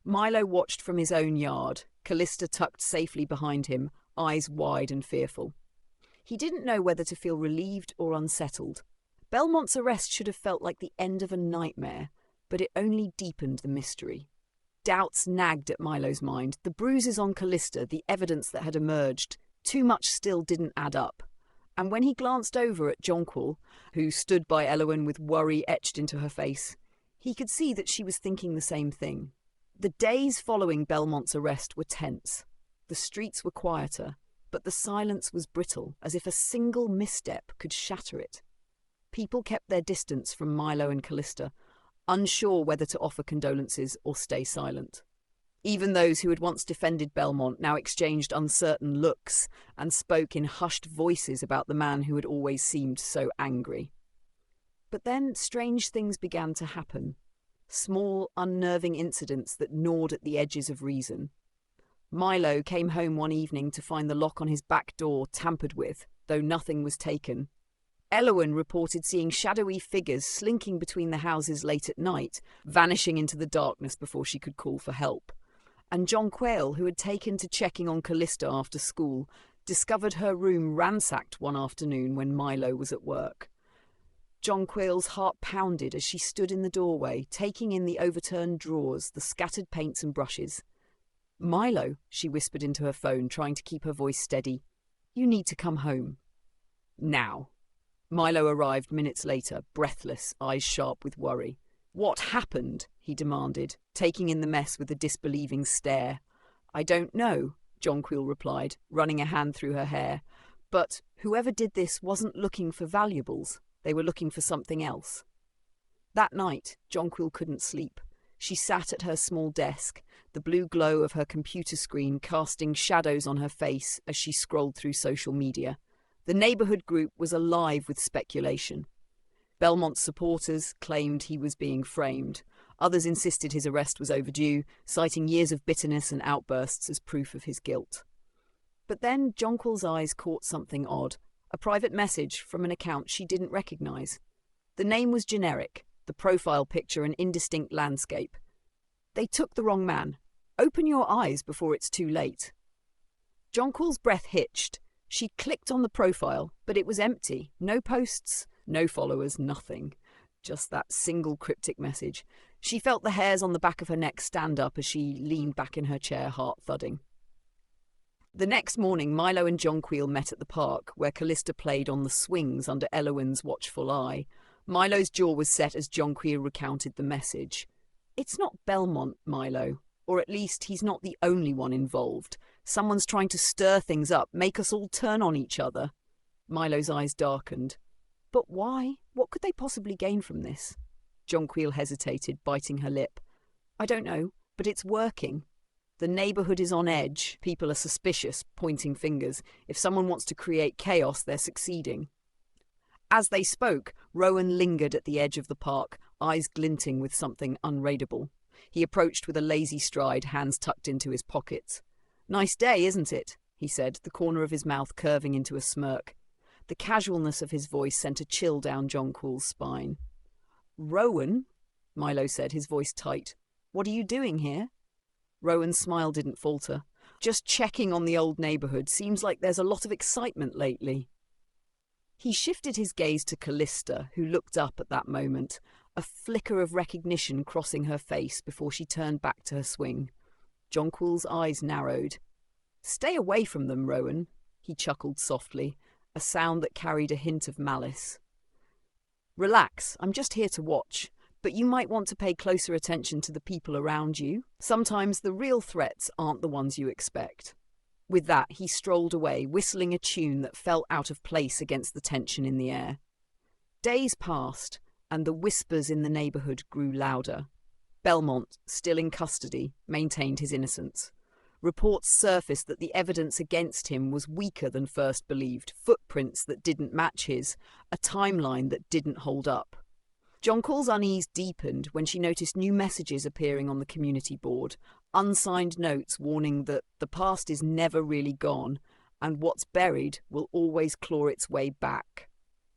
Milo watched from his own yard, Callista tucked safely behind him, eyes wide and fearful. He didn't know whether to feel relieved or unsettled. Belmont's arrest should have felt like the end of a nightmare, but it only deepened the mystery. Doubts nagged at Milo's mind. The bruises on Callista, the evidence that had emerged, too much still didn't add up. And when he glanced over at Jonquil, who stood by Elowen with worry etched into her face, he could see that she was thinking the same thing. The days following Belmont's arrest were tense. The streets were quieter, but the silence was brittle, as if a single misstep could shatter it. People kept their distance from Milo and Callista, unsure whether to offer condolences or stay silent. Even those who had once defended Belmont now exchanged uncertain looks and spoke in hushed voices about the man who had always seemed so angry. But then strange things began to happen, small, unnerving incidents that gnawed at the edges of reason. Milo came home one evening to find the lock on his back door tampered with, though nothing was taken. Elowen reported seeing shadowy figures slinking between the houses late at night, vanishing into the darkness before she could call for help. And Jonquil, who had taken to checking on Callista after school, discovered her room ransacked one afternoon when Milo was at work. Jonquil's heart pounded as she stood in the doorway, taking in the overturned drawers, the scattered paints and brushes. "Milo," she whispered into her phone, trying to keep her voice steady, "you need to come home. Now." Milo arrived minutes later, breathless, eyes sharp with worry. "What happened?" he demanded, taking in the mess with a disbelieving stare. "I don't know," Jonquil replied, running a hand through her hair. "But whoever did this wasn't looking for valuables. They were looking for something else." That night, Jonquil couldn't sleep. She sat at her small desk, the blue glow of her computer screen casting shadows on her face as she scrolled through social media. The neighbourhood group was alive with speculation. Belmont's supporters claimed he was being framed. Others insisted his arrest was overdue, citing years of bitterness and outbursts as proof of his guilt. But then Jonquil's eyes caught something odd, a private message from an account she didn't recognise. The name was generic, the profile picture an indistinct landscape. They took the wrong man. Open your eyes before it's too late. Jonquil's breath hitched. She clicked on the profile, but it was empty. No posts, no followers, nothing. Just that single cryptic message. She felt the hairs on the back of her neck stand up as she leaned back in her chair, heart thudding. The next morning, Milo and Jonquil met at the park, where Callista played on the swings under Elowen's watchful eye. Milo's jaw was set as Jonquil recounted the message. "It's not Belmont, Milo. Or at least he's not the only one involved. Someone's trying to stir things up, make us all turn on each other. Milo's eyes darkened. But why? What could they possibly gain from this? Jonquil hesitated, biting her lip. I don't know, but it's working. The neighborhood is on edge. People are suspicious, pointing fingers. If someone wants to create chaos, they're succeeding. As they spoke, Rowan lingered at the edge of the park, eyes glinting with something unreadable. He approached with a lazy stride, hands tucked into his pockets. Nice day, isn't it? He said, the corner of his mouth curving into a smirk. The casualness of his voice sent a chill down Jonquil's spine. Rowan, Milo said, his voice tight. What are you doing here? Rowan's smile didn't falter. Just checking on the old neighborhood. Seems like there's a lot of excitement lately. He shifted his gaze to Callista, who looked up at that moment, a flicker of recognition crossing her face before she turned back to her swing. Jonquil's eyes narrowed. Stay away from them, Rowan, he chuckled softly, a sound that carried a hint of malice. Relax, I'm just here to watch, but you might want to pay closer attention to the people around you. Sometimes the real threats aren't the ones you expect. With that, he strolled away, whistling a tune that felt out of place against the tension in the air. Days passed, and the whispers in the neighborhood grew louder. Belmont, still in custody, maintained his innocence. Reports surfaced that the evidence against him was weaker than first believed, footprints that didn't match his, a timeline that didn't hold up. Jonquil's unease deepened when she noticed new messages appearing on the community board, unsigned notes warning that the past is never really gone and what's buried will always claw its way back.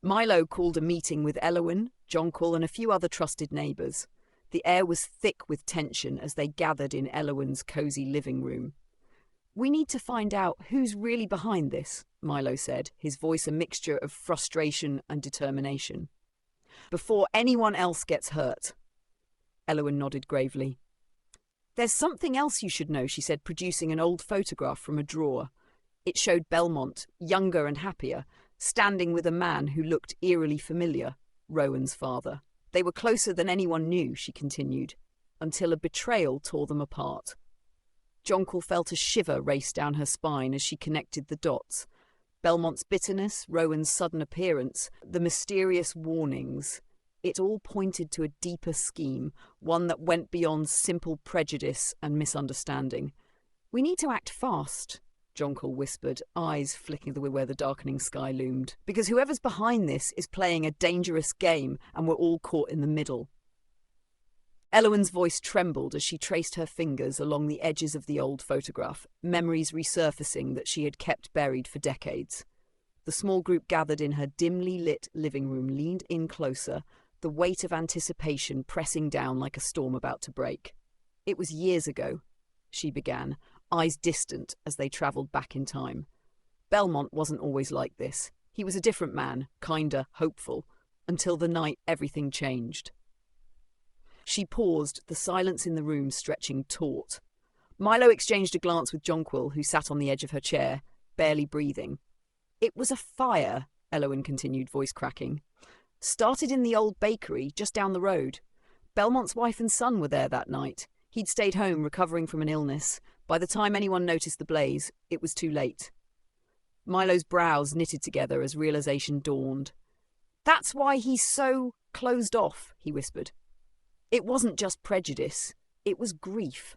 Milo called a meeting with Elowen, Jonquil and a few other trusted neighbours. The air was thick with tension as they gathered in Elowen's cosy living room. We need to find out who's really behind this, Milo said, his voice a mixture of frustration and determination. Before anyone else gets hurt. Elowen nodded gravely. There's something else you should know, she said, producing an old photograph from a drawer. It showed Belmont, younger and happier, standing with a man who looked eerily familiar, Rowan's father. They were closer than anyone knew, she continued, until a betrayal tore them apart. Jonquil felt a shiver race down her spine as she connected the dots. Belmont's bitterness, Rowan's sudden appearance, the mysterious warnings. It all pointed to a deeper scheme, one that went beyond simple prejudice and misunderstanding. We need to act fast, Jonquil whispered, eyes flicking where the darkening sky loomed. Because whoever's behind this is playing a dangerous game and we're all caught in the middle. Elowen's voice trembled as she traced her fingers along the edges of the old photograph, memories resurfacing that she had kept buried for decades. The small group gathered in her dimly lit living room leaned in closer, the weight of anticipation pressing down like a storm about to break. It was years ago, she began, eyes distant as they travelled back in time. Belmont wasn't always like this. He was a different man, kinder, hopeful, until the night everything changed. She paused, the silence in the room stretching taut. Milo exchanged a glance with Jonquil, who sat on the edge of her chair, barely breathing. It was a fire, Elowen continued, voice cracking. Started in the old bakery, just down the road. Belmont's wife and son were there that night. He'd stayed home, recovering from an illness. By the time anyone noticed the blaze, it was too late. Milo's brows knitted together as realization dawned. That's why he's so closed off, he whispered. It wasn't just prejudice, it was grief.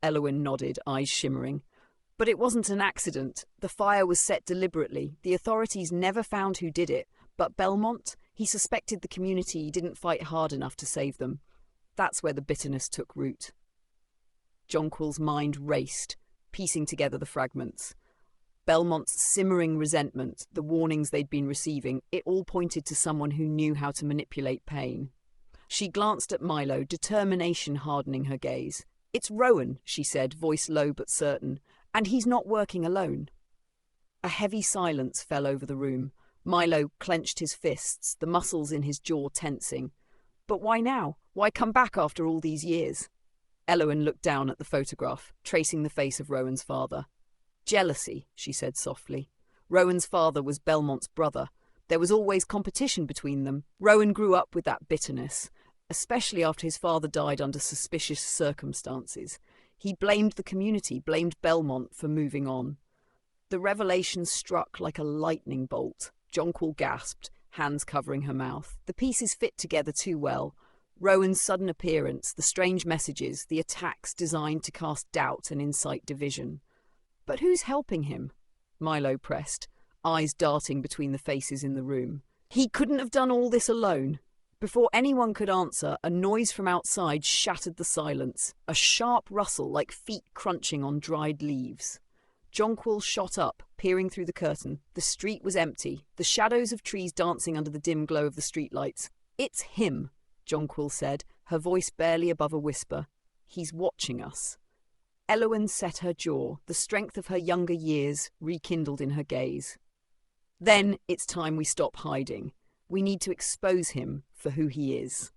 Elowen nodded, eyes shimmering. But it wasn't an accident. The fire was set deliberately. The authorities never found who did it, but Belmont, he suspected the community didn't fight hard enough to save them. That's where the bitterness took root. Jonquil's mind raced, piecing together the fragments. Belmont's simmering resentment, the warnings they'd been receiving, it all pointed to someone who knew how to manipulate pain. She glanced at Milo, determination hardening her gaze. It's Rowan, she said, voice low but certain, and he's not working alone. A heavy silence fell over the room. Milo clenched his fists, the muscles in his jaw tensing. But why now? Why come back after all these years? Elowen looked down at the photograph, tracing the face of Rowan's father. Jealousy, she said softly. Rowan's father was Belmont's brother. There was always competition between them. Rowan grew up with that bitterness, especially after his father died under suspicious circumstances. He blamed the community, blamed Belmont for moving on. The revelation struck like a lightning bolt. Jonquil gasped, hands covering her mouth. The pieces fit together too well. Rowan's sudden appearance, the strange messages, the attacks designed to cast doubt and incite division. But who's helping him? Milo pressed, eyes darting between the faces in the room. He couldn't have done all this alone. Before anyone could answer, a noise from outside shattered the silence, a sharp rustle like feet crunching on dried leaves. Jonquil shot up, peering through the curtain. The street was empty, the shadows of trees dancing under the dim glow of the streetlights. "It's him," Jonquil said, her voice barely above a whisper. "He's watching us." Elowen set her jaw, the strength of her younger years rekindled in her gaze. "Then it's time we stop hiding. We need to expose him for who he is."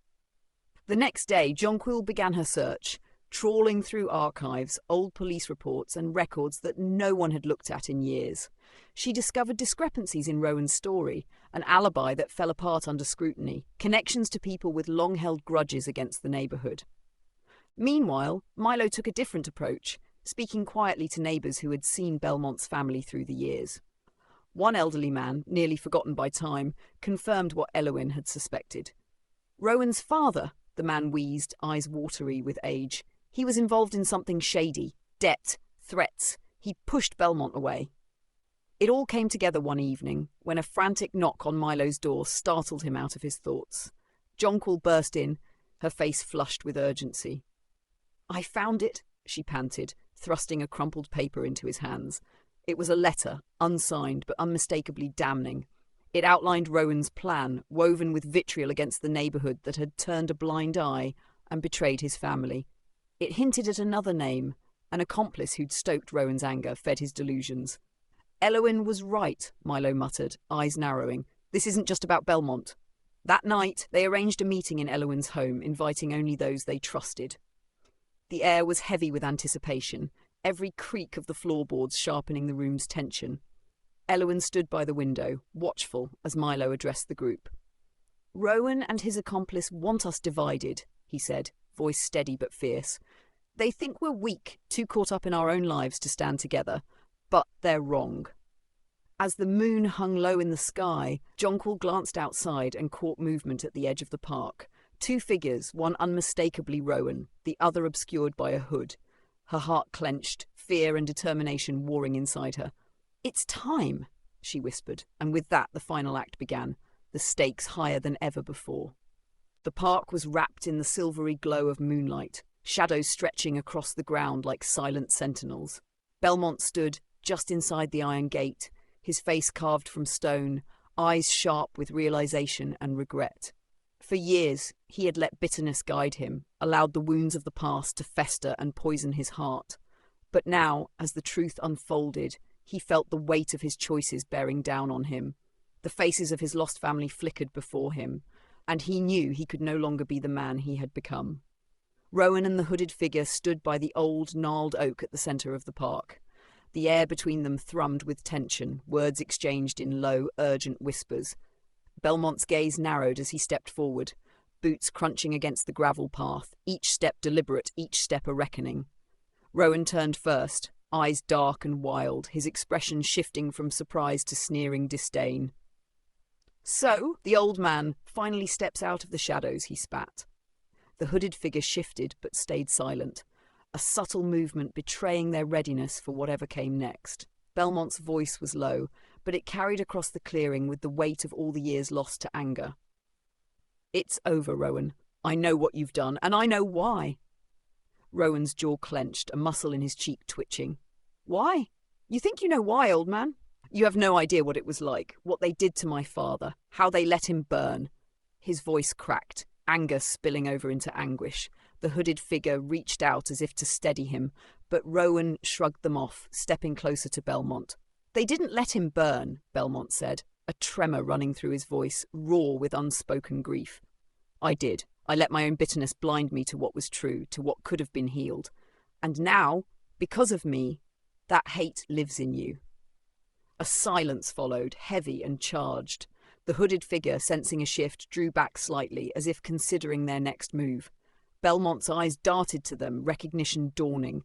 The next day, Jonquil began her search, trawling through archives, old police reports, and records that no one had looked at in years. She discovered discrepancies in Rowan's story, an alibi that fell apart under scrutiny, connections to people with long-held grudges against the neighbourhood. Meanwhile, Milo took a different approach, speaking quietly to neighbours who had seen Belmont's family through the years. One elderly man, nearly forgotten by time, confirmed what Elowen had suspected. "Rowan's father," the man wheezed, eyes watery with age. "He was involved in something shady. Debt. Threats. He pushed Belmont away." It all came together one evening, when a frantic knock on Milo's door startled him out of his thoughts. Jonquil burst in, her face flushed with urgency. "I found it," she panted, thrusting a crumpled paper into his hands. It was a letter, unsigned but unmistakably damning. It outlined Rowan's plan, woven with vitriol against the neighbourhood that had turned a blind eye and betrayed his family. It hinted at another name, an accomplice who'd stoked Rowan's anger, fed his delusions. "Elowen was right," Milo muttered, eyes narrowing. "This isn't just about Belmont." That night, they arranged a meeting in Elowen's home, inviting only those they trusted. The air was heavy with anticipation, every creak of the floorboards sharpening the room's tension. Elowen stood by the window, watchful, as Milo addressed the group. "Rowan and his accomplice want us divided," he said, voice steady but fierce. "They think we're weak, too caught up in our own lives to stand together. But they're wrong." As the moon hung low in the sky, Jonquil glanced outside and caught movement at the edge of the park. Two figures, one unmistakably Rowan, the other obscured by a hood. Her heart clenched, fear and determination warring inside her. "It's time," she whispered, and with that the final act began, the stakes higher than ever before. The park was wrapped in the silvery glow of moonlight, shadows stretching across the ground like silent sentinels. Belmont stood just inside the iron gate, his face carved from stone, eyes sharp with realization and regret. For years, he had let bitterness guide him, allowed the wounds of the past to fester and poison his heart. But now, as the truth unfolded, he felt the weight of his choices bearing down on him. The faces of his lost family flickered before him, and he knew he could no longer be the man he had become. Rowan and the hooded figure stood by the old, gnarled oak at the centre of the park. The air between them thrummed with tension, words exchanged in low, urgent whispers. Belmont's gaze narrowed as he stepped forward, boots crunching against the gravel path, each step deliberate, each step a reckoning. Rowan turned first, eyes dark and wild, his expression shifting from surprise to sneering disdain. "So, the old man finally steps out of the shadows," he spat. The hooded figure shifted but stayed silent, a subtle movement betraying their readiness for whatever came next. Belmont's voice was low, but it carried across the clearing with the weight of all the years lost to anger. "It's over, Rowan. I know what you've done, and I know why." Rowan's jaw clenched, a muscle in his cheek twitching. "Why? You think you know why, old man? You have no idea what it was like, what they did to my father, how they let him burn." His voice cracked, anger spilling over into anguish. The hooded figure reached out as if to steady him, but Rowan shrugged them off, stepping closer to Belmont. "They didn't let him burn," Belmont said, a tremor running through his voice, raw with unspoken grief. "I did. I let my own bitterness blind me to what was true, to what could have been healed. And now, because of me, that hate lives in you." A silence followed, heavy and charged. The hooded figure, sensing a shift, drew back slightly, as if considering their next move. Belmont's eyes darted to them, recognition dawning.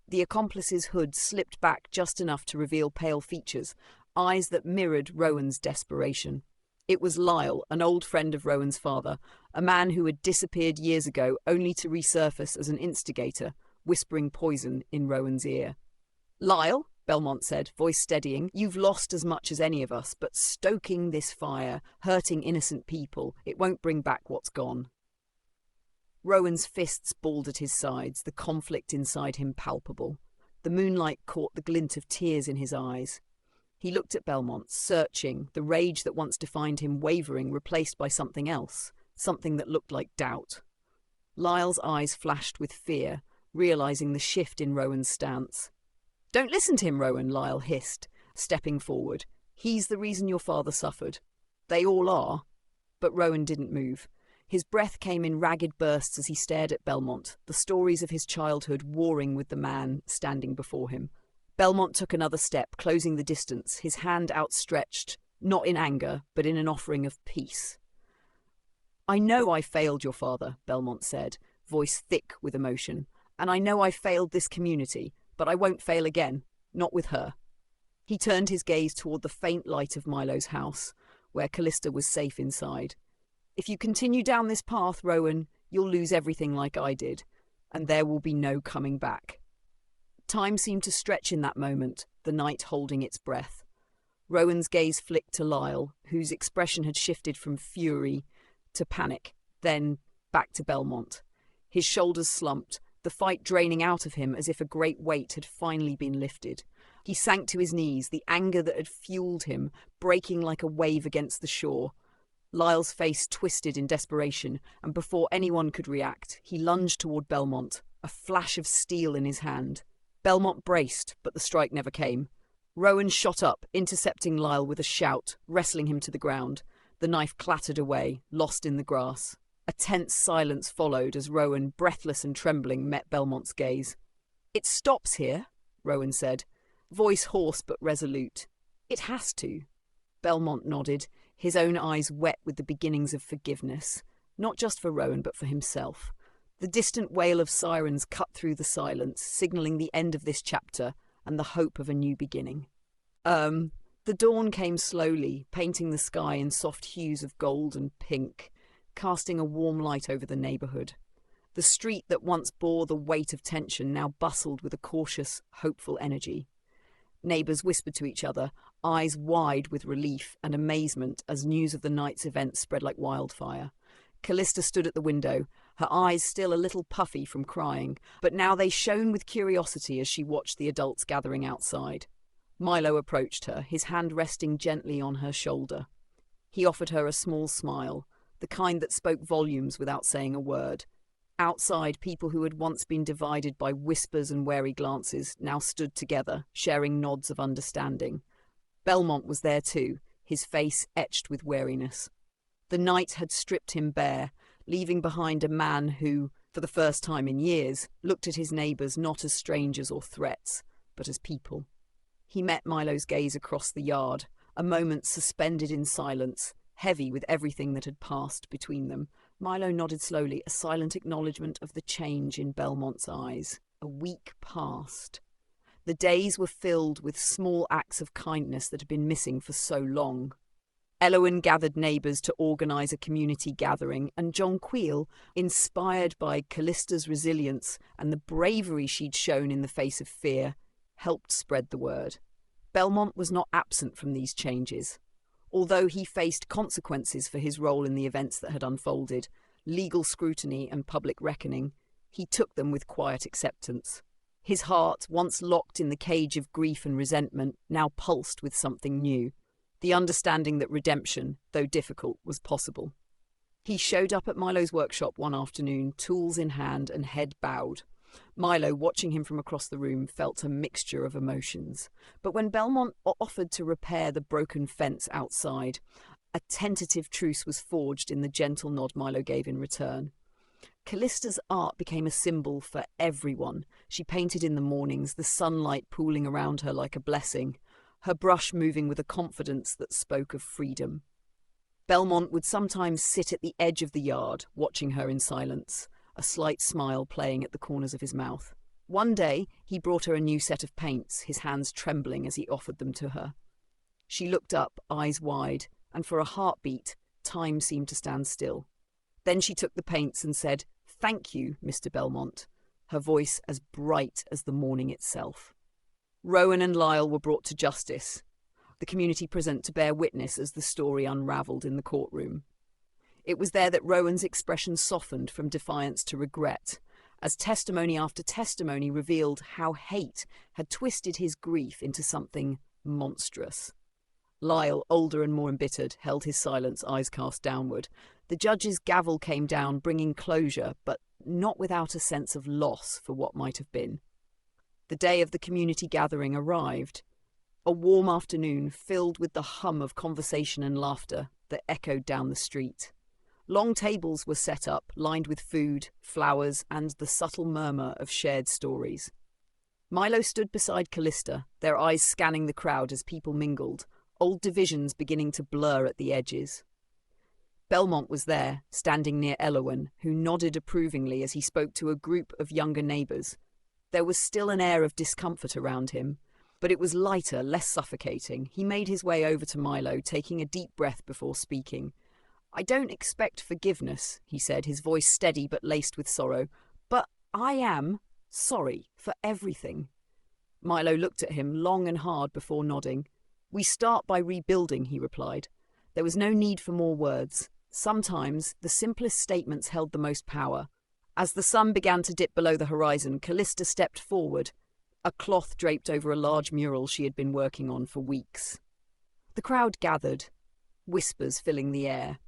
The accomplice's hood slipped back just enough to reveal pale features, eyes that mirrored Rowan's desperation. It was Lyle, an old friend of Rowan's father, a man who had disappeared years ago only to resurface as an instigator, whispering poison in Rowan's ear. "Lyle," Belmont said, voice steadying, "you've lost as much as any of us, but stoking this fire, hurting innocent people, it won't bring back what's gone." Rowan's fists balled at his sides, the conflict inside him palpable. The moonlight caught the glint of tears in his eyes. He looked at Belmont, searching, the rage that once defined him wavering, replaced by something else, something that looked like doubt. Lyle's eyes flashed with fear, realizing the shift in Rowan's stance. "Don't listen to him, Rowan," Lyle hissed, stepping forward. "He's the reason your father suffered. They all are." But Rowan didn't move. His breath came in ragged bursts as he stared at Belmont, the stories of his childhood warring with the man standing before him. Belmont took another step, closing the distance, his hand outstretched, not in anger, but in an offering of peace. "I know I failed your father," Belmont said, voice thick with emotion. "And I know I failed this community, but I won't fail again, not with her." He turned his gaze toward the faint light of Milo's house, where Callista was safe inside. "If you continue down this path, Rowan, you'll lose everything like I did, and there will be no coming back." Time seemed to stretch in that moment, the night holding its breath. Rowan's gaze flicked to Lyle, whose expression had shifted from fury to panic, then back to Belmont. His shoulders slumped, the fight draining out of him as if a great weight had finally been lifted. He sank to his knees, the anger that had fueled him breaking like a wave against the shore. Lyle's face twisted in desperation, and before anyone could react, he lunged toward Belmont, a flash of steel in his hand. Belmont braced, but the strike never came. Rowan shot up, intercepting Lyle with a shout, wrestling him to the ground. The knife clattered away, lost in the grass. A tense silence followed as Rowan, breathless and trembling, met Belmont's gaze. "It stops here," Rowan said, voice hoarse but resolute. "It has to." Belmont nodded, his own eyes wet with the beginnings of forgiveness, not just for Rowan but for himself. The distant wail of sirens cut through the silence, signalling the end of this chapter and the hope of a new beginning. The dawn came slowly, painting the sky in soft hues of gold and pink, casting a warm light over the neighborhood. The street that once bore the weight of tension now bustled with a cautious, hopeful energy. Neighbors whispered to each other, eyes wide with relief and amazement as news of the night's events spread like wildfire. Callista stood at the window, her eyes still a little puffy from crying, but now they shone with curiosity as she watched the adults gathering outside. Milo approached her, his hand resting gently on her shoulder. He offered her a small smile, the kind that spoke volumes without saying a word. Outside, people who had once been divided by whispers and wary glances now stood together, sharing nods of understanding. Belmont was there too, his face etched with wariness. The night had stripped him bare, leaving behind a man who, for the first time in years, looked at his neighbors not as strangers or threats, but as people. He met Milo's gaze across the yard, a moment suspended in silence, heavy with everything that had passed between them. Milo nodded slowly, a silent acknowledgement of the change in Belmont's eyes. A week passed. The days were filled with small acts of kindness that had been missing for so long. Elowen gathered neighbours to organise a community gathering, and Jonquil, inspired by Callista's resilience and the bravery she'd shown in the face of fear, helped spread the word. Belmont was not absent from these changes. Although he faced consequences for his role in the events that had unfolded, legal scrutiny and public reckoning, he took them with quiet acceptance. His heart, once locked in the cage of grief and resentment, now pulsed with something new. The understanding that redemption, though difficult, was possible. He showed up at Milo's workshop one afternoon, tools in hand and head bowed. Milo, watching him from across the room, felt a mixture of emotions. But when Belmont offered to repair the broken fence outside, a tentative truce was forged in the gentle nod Milo gave in return. Callista's art became a symbol for everyone. She painted in the mornings, the sunlight pooling around her like a blessing, her brush moving with a confidence that spoke of freedom. Belmont would sometimes sit at the edge of the yard, watching her in silence, a slight smile playing at the corners of his mouth. One day, he brought her a new set of paints, his hands trembling as he offered them to her. She looked up, eyes wide, and for a heartbeat, time seemed to stand still. Then she took the paints and said, "Thank you, Mr. Belmont," her voice as bright as the morning itself. Rowan and Lyle were brought to justice, the community present to bear witness as the story unravelled in the courtroom. It was there that Rowan's expression softened from defiance to regret, as testimony after testimony revealed how hate had twisted his grief into something monstrous. Lyle, older and more embittered, held his silence, eyes cast downward. The judge's gavel came down, bringing closure, but not without a sense of loss for what might have been. The day of the community gathering arrived, a warm afternoon filled with the hum of conversation and laughter that echoed down the street. Long tables were set up, lined with food, flowers, and the subtle murmur of shared stories. Milo stood beside Callista, their eyes scanning the crowd as people mingled, old divisions beginning to blur at the edges. Belmont was there, standing near Elowen, who nodded approvingly as he spoke to a group of younger neighbours. There was still an air of discomfort around him, but it was lighter, less suffocating. He made his way over to Milo, taking a deep breath before speaking. "I don't expect forgiveness," he said, his voice steady but laced with sorrow, "but I am sorry for everything." Milo looked at him long and hard before nodding. "We start by rebuilding," he replied. There was no need for more words. Sometimes the simplest statements held the most power. As the sun began to dip below the horizon, Callista stepped forward, a cloth draped over a large mural she had been working on for weeks. The crowd gathered, whispers filling the air.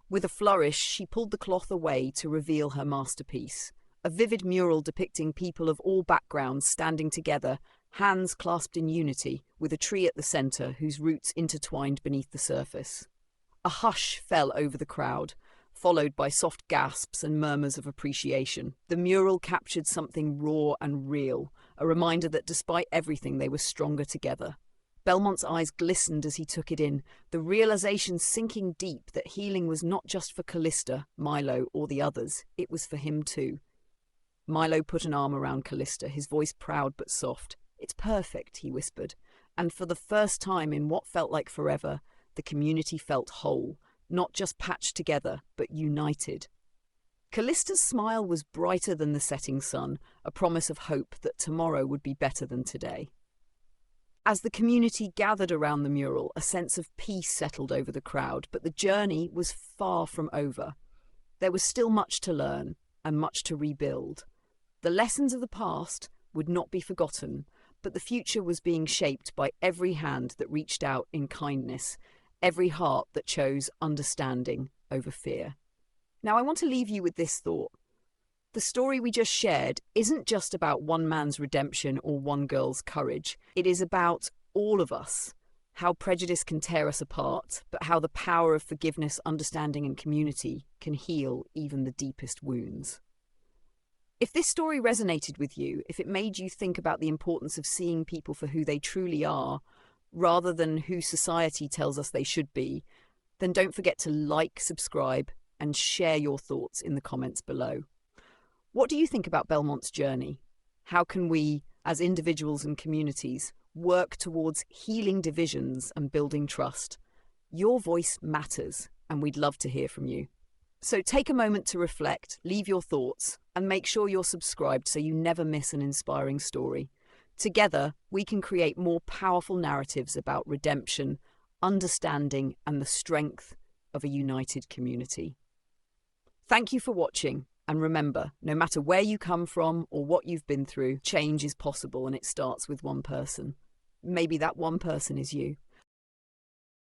With a flourish, she pulled the cloth away to reveal her masterpiece, a vivid mural depicting people of all backgrounds standing together, hands clasped in unity, with a tree at the centre whose roots intertwined beneath the surface. A hush fell over the crowd, followed by soft gasps and murmurs of appreciation. The mural captured something raw and real, a reminder that despite everything they were stronger together. Belmont's eyes glistened as he took it in, the realization sinking deep that healing was not just for Callista, Milo, or the others, it was for him too. Milo put an arm around Callista, his voice proud but soft. "It's perfect," he whispered, and for the first time in what felt like forever, the community felt whole, not just patched together, but united. Callista's smile was brighter than the setting sun, a promise of hope that tomorrow would be better than today. As the community gathered around the mural, a sense of peace settled over the crowd, but the journey was far from over. There was still much to learn and much to rebuild. The lessons of the past would not be forgotten, but the future was being shaped by every hand that reached out in kindness, every heart that chose understanding over fear. Now, I want to leave you with this thought. The story we just shared isn't just about one man's redemption or one girl's courage. It is about all of us, how prejudice can tear us apart, but how the power of forgiveness, understanding, and community can heal even the deepest wounds. If this story resonated with you, if it made you think about the importance of seeing people for who they truly are, rather than who society tells us they should be, then don't forget to like, subscribe, and share your thoughts in the comments below. What do you think about Belmont's journey? How can we, as individuals and communities, work towards healing divisions and building trust? Your voice matters, and we'd love to hear from you. So take a moment to reflect, leave your thoughts, and make sure you're subscribed so you never miss an inspiring story. Together, we can create more powerful narratives about redemption, understanding, and the strength of a united community. Thank you for watching. And remember, no matter where you come from or what you've been through, change is possible and it starts with one person. Maybe that one person is you.